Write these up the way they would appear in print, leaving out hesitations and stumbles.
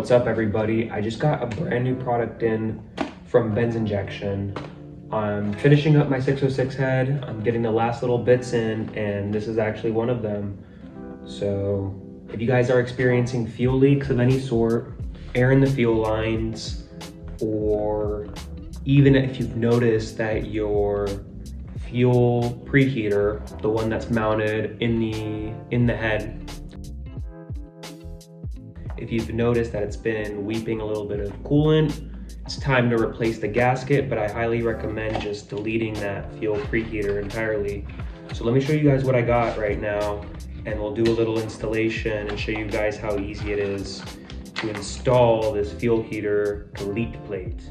What's up, everybody? I just got a brand new product in from Benz Injection. I'm finishing up my 606 head. I'm getting the last little bits in, and this is actually one of them. So if you guys are experiencing fuel leaks of any sort, air in the fuel lines, or even if you've noticed that your fuel preheater, the one that's mounted in the head, if you've noticed that it's been weeping a little bit of coolant, it's time to replace the gasket, but I highly recommend just deleting that fuel preheater entirely. So let me show you guys what I got right now, and we'll do a little installation and show you guys how easy it is to install this fuel heater delete plate.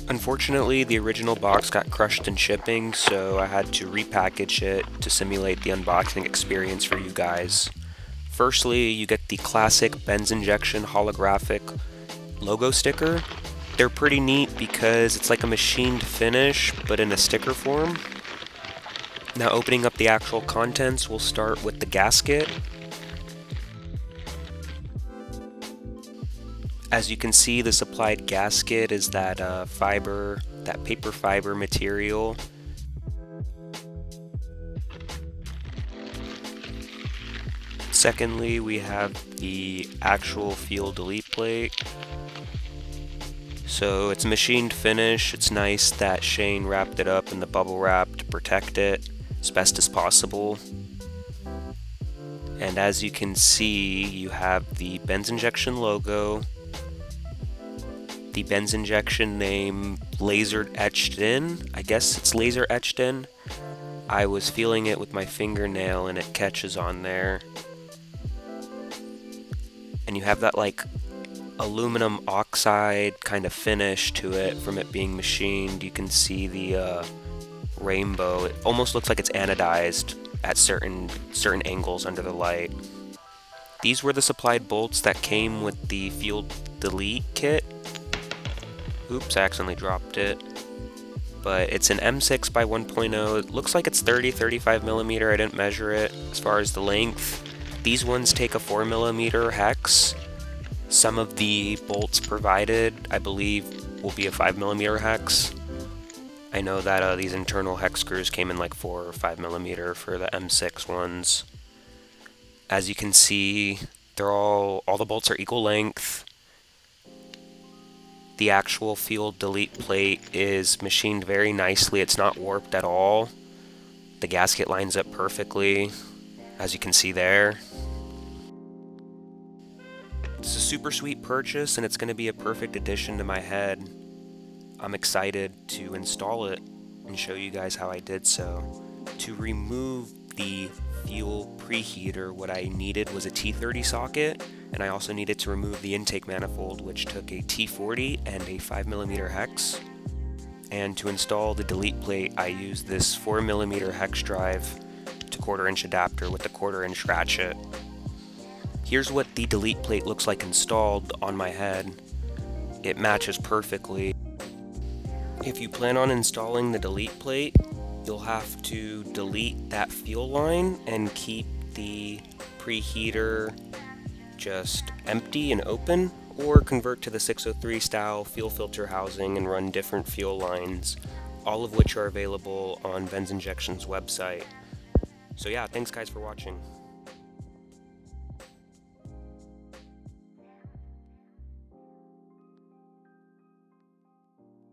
Unfortunately, the original box got crushed in shipping, so I had to repackage it to simulate the unboxing experience for you guys. Firstly, you get the classic Benz Injection holographic logo sticker. They're pretty neat because it's like a machined finish, but in a sticker form. Now, opening up the actual contents, we'll start with the gasket. As you can see, the supplied gasket is that paper fiber material. Secondly, we have the actual fuel delete plate. So it's a machined finish. It's nice that Shane wrapped it up in the bubble wrap to protect it as best as possible. And as you can see, you have the Benz Injection logo, the Benz Injection name laser etched in. I guess it's laser etched in. I was feeling it with my fingernail and it catches on there. And you have that like aluminum oxide kind of finish to it from it being machined. You can see the rainbow. It almost looks like it's anodized at certain angles under the light. These were the supplied bolts that came with the fuel delete kit. Oops, I accidentally dropped it. But it's an M6 by 1.0. It looks like it's 35 millimeter. I didn't measure it as far as the length. These ones take a 4mm hex. Some of the bolts provided, I believe, will be a 5mm hex. I know that these internal hex screws came in like 4 or 5mm for the M6 ones. As you can see, all the bolts are equal length. The actual fuel delete plate is machined very nicely. It's not warped at all. The gasket lines up perfectly, as you can see there. It's a super sweet purchase, and it's going to be a perfect addition to my head. I'm excited to install it and show you guys how I did so. To remove the fuel preheater, what I needed was a T30 socket, and I also needed to remove the intake manifold, which took a T40 and a 5mm hex. And to install the delete plate, I used this 4mm hex drive to 1/4" adapter with a 1/4" ratchet. Here's what the delete plate looks like installed on my head. It matches perfectly. If you plan on installing the delete plate, you'll have to delete that fuel line and keep the preheater just empty and open, or convert to the 603 style fuel filter housing and run different fuel lines, all of which are available on Benz Injection's website. So yeah, thanks guys for watching.